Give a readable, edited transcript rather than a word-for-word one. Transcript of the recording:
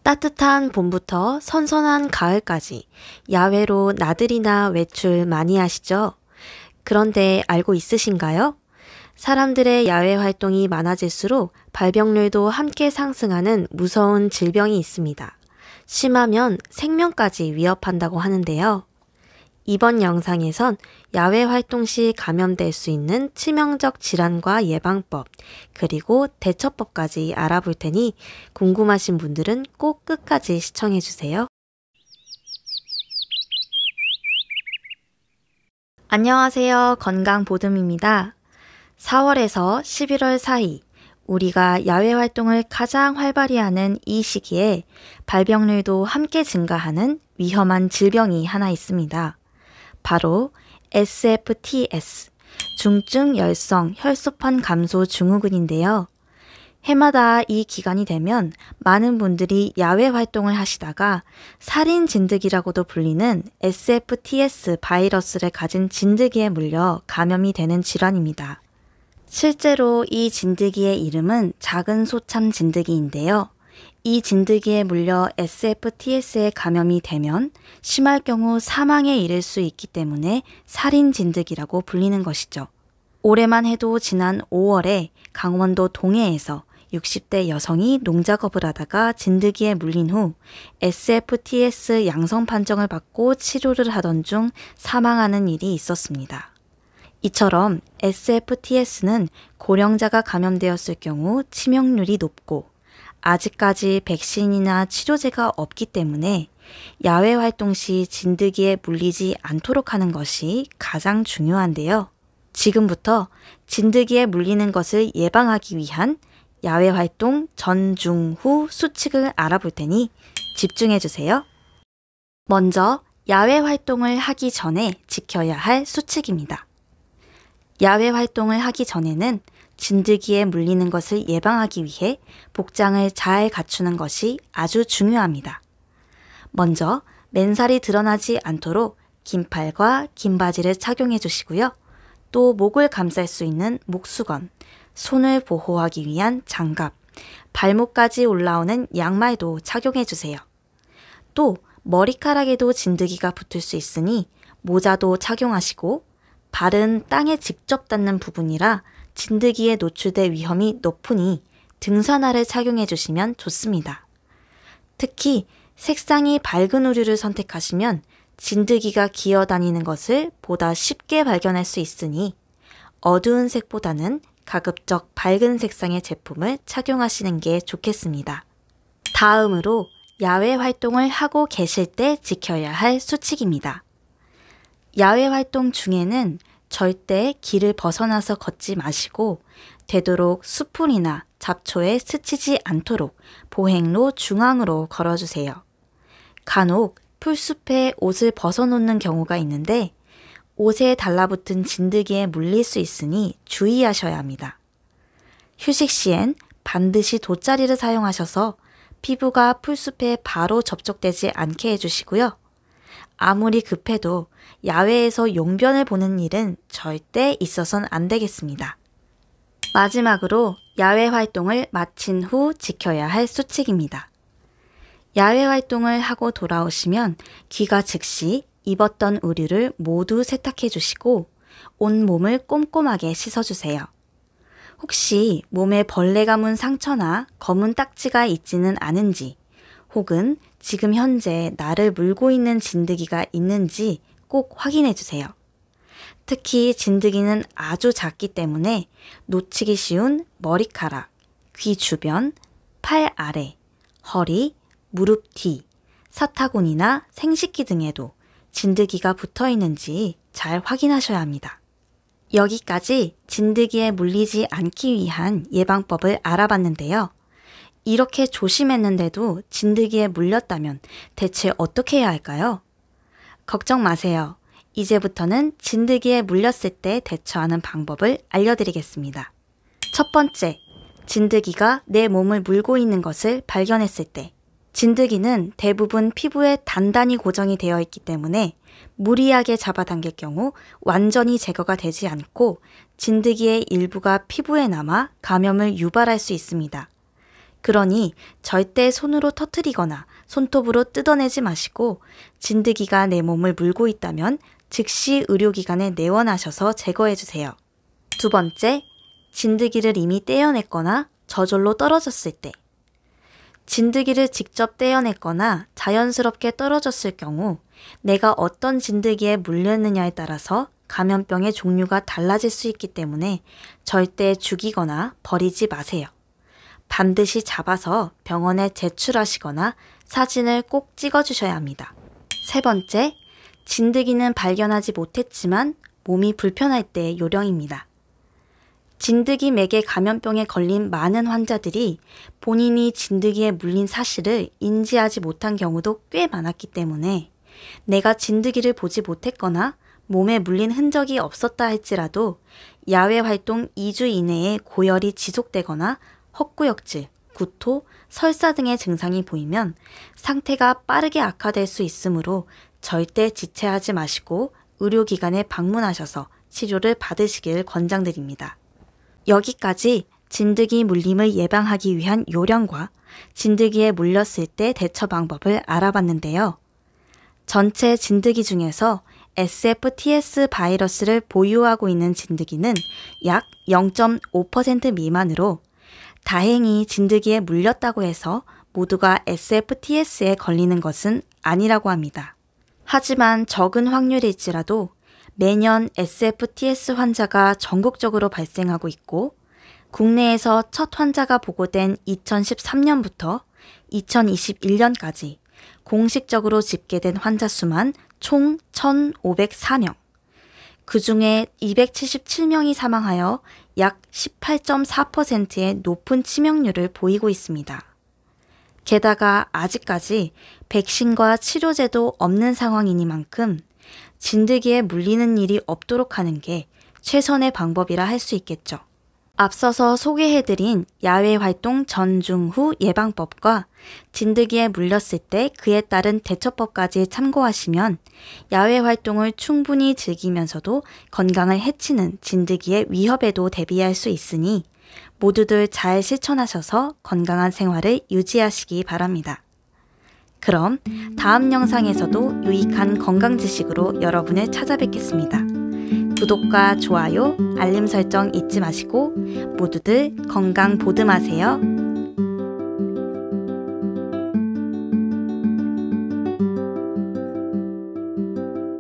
따뜻한 봄부터 선선한 가을까지 야외로 나들이나 외출 많이 하시죠? 그런데 알고 있으신가요? 사람들의 야외 활동이 많아질수록 발병률도 함께 상승하는 무서운 질병이 있습니다. 심하면 생명까지 위협한다고 하는데요. 이번 영상에선 야외 활동 시 감염될 수 있는 치명적 질환과 예방법, 그리고 대처법까지 알아볼 테니 궁금하신 분들은 꼭 끝까지 시청해주세요. 안녕하세요. 건강보듬입니다. 4월에서 11월 사이 우리가 야외 활동을 가장 활발히 하는 이 시기에 발병률도 함께 증가하는 위험한 질병이 하나 있습니다. 바로 SFTS, 중증 열성 혈소판 감소 증후군인데요. 해마다 이 기간이 되면 많은 분들이 야외 활동을 하시다가 살인 진드기라고도 불리는 SFTS 바이러스를 가진 진드기에 물려 감염이 되는 질환입니다. 실제로 이 진드기의 이름은 작은 소참 진드기인데요. 이 진드기에 물려 SFTS에 감염이 되면 심할 경우 사망에 이를 수 있기 때문에 살인 진드기라고 불리는 것이죠. 올해만 해도 지난 5월에 강원도 동해에서 60대 여성이 농작업을 하다가 진드기에 물린 후 SFTS 양성 판정을 받고 치료를 하던 중 사망하는 일이 있었습니다. 이처럼 SFTS는 고령자가 감염되었을 경우 치명률이 높고 아직까지 백신이나 치료제가 없기 때문에 야외 활동 시 진드기에 물리지 않도록 하는 것이 가장 중요한데요. 지금부터 진드기에 물리는 것을 예방하기 위한 야외 활동 전, 중, 후 수칙을 알아볼 테니 집중해 주세요. 먼저 야외 활동을 하기 전에 지켜야 할 수칙입니다. 야외 활동을 하기 전에는 진드기에 물리는 것을 예방하기 위해 복장을 잘 갖추는 것이 아주 중요합니다. 먼저 맨살이 드러나지 않도록 긴 팔과 긴 바지를 착용해 주시고요. 또 목을 감쌀 수 있는 목수건, 손을 보호하기 위한 장갑, 발목까지 올라오는 양말도 착용해 주세요. 또 머리카락에도 진드기가 붙을 수 있으니 모자도 착용하시고 발은 땅에 직접 닿는 부분이라 진드기에 노출될 위험이 높으니 등산화를 착용해 주시면 좋습니다. 특히 색상이 밝은 의류를 선택하시면 진드기가 기어다니는 것을 보다 쉽게 발견할 수 있으니 어두운 색보다는 가급적 밝은 색상의 제품을 착용하시는 게 좋겠습니다. 다음으로 야외 활동을 하고 계실 때 지켜야 할 수칙입니다. 야외 활동 중에는 절대 길을 벗어나서 걷지 마시고 되도록 수풀이나 잡초에 스치지 않도록 보행로 중앙으로 걸어주세요. 간혹 풀숲에 옷을 벗어놓는 경우가 있는데 옷에 달라붙은 진드기에 물릴 수 있으니 주의하셔야 합니다. 휴식 시엔 반드시 돗자리를 사용하셔서 피부가 풀숲에 바로 접촉되지 않게 해주시고요. 아무리 급해도 야외에서 용변을 보는 일은 절대 있어선 안 되겠습니다. 마지막으로 야외 활동을 마친 후 지켜야 할 수칙입니다. 야외 활동을 하고 돌아오시면 귀가 즉시 입었던 의류를 모두 세탁해 주시고 온몸을 꼼꼼하게 씻어주세요. 혹시 몸에 벌레가 문 상처나 검은 딱지가 있지는 않은지 혹은 지금 현재 나를 물고 있는 진드기가 있는지 꼭 확인해 주세요. 특히 진드기는 아주 작기 때문에 놓치기 쉬운 머리카락, 귀 주변, 팔 아래, 허리, 무릎 뒤, 사타구니나 생식기 등에도 진드기가 붙어 있는지 잘 확인하셔야 합니다. 여기까지 진드기에 물리지 않기 위한 예방법을 알아봤는데요. 이렇게 조심했는데도 진드기에 물렸다면 대체 어떻게 해야 할까요? 걱정 마세요. 이제부터는 진드기에 물렸을 때 대처하는 방법을 알려드리겠습니다. 첫 번째, 진드기가 내 몸을 물고 있는 것을 발견했을 때 진드기는 대부분 피부에 단단히 고정이 되어 있기 때문에 무리하게 잡아당길 경우 완전히 제거가 되지 않고 진드기의 일부가 피부에 남아 감염을 유발할 수 있습니다. 그러니 절대 손으로 터뜨리거나 손톱으로 뜯어내지 마시고 진드기가 내 몸을 물고 있다면 즉시 의료기관에 내원하셔서 제거해주세요. 두 번째, 진드기를 이미 떼어냈거나 저절로 떨어졌을 때. 진드기를 직접 떼어냈거나 자연스럽게 떨어졌을 경우 내가 어떤 진드기에 물렸느냐에 따라서 감염병의 종류가 달라질 수 있기 때문에 절대 죽이거나 버리지 마세요. 반드시 잡아서 병원에 제출하시거나 사진을 꼭 찍어주셔야 합니다. 세 번째, 진드기는 발견하지 못했지만 몸이 불편할 때의 요령입니다. 진드기 매개 감염병에 걸린 많은 환자들이 본인이 진드기에 물린 사실을 인지하지 못한 경우도 꽤 많았기 때문에 내가 진드기를 보지 못했거나 몸에 물린 흔적이 없었다 할지라도 야외 활동 2주 이내에 고열이 지속되거나 헛구역질, 구토, 설사 등의 증상이 보이면 상태가 빠르게 악화될 수 있으므로 절대 지체하지 마시고 의료기관에 방문하셔서 치료를 받으시길 권장드립니다. 여기까지 진드기 물림을 예방하기 위한 요령과 진드기에 물렸을 때 대처 방법을 알아봤는데요. 전체 진드기 중에서 SFTS 바이러스를 보유하고 있는 진드기는 약 0.5% 미만으로 다행히 진드기에 물렸다고 해서 모두가 SFTS에 걸리는 것은 아니라고 합니다. 하지만 적은 확률일지라도 매년 SFTS 환자가 전국적으로 발생하고 있고 국내에서 첫 환자가 보고된 2013년부터 2021년까지 공식적으로 집계된 환자 수만 총 1,504명. 그 중에 277명이 사망하여 약 18.4%의 높은 치명률을 보이고 있습니다. 게다가 아직까지 백신과 치료제도 없는 상황이니만큼 진드기에 물리는 일이 없도록 하는 게 최선의 방법이라 할 수 있겠죠. 앞서서 소개해드린 야외 활동 전, 중, 후 예방법과 진드기에 물렸을 때 그에 따른 대처법까지 참고하시면 야외 활동을 충분히 즐기면서도 건강을 해치는 진드기의 위협에도 대비할 수 있으니 모두들 잘 실천하셔서 건강한 생활을 유지하시기 바랍니다. 그럼 다음 영상에서도 유익한 건강 지식으로 여러분을 찾아뵙겠습니다. 구독과 좋아요, 알림 설정 잊지 마시고 모두들 건강 보듬하세요.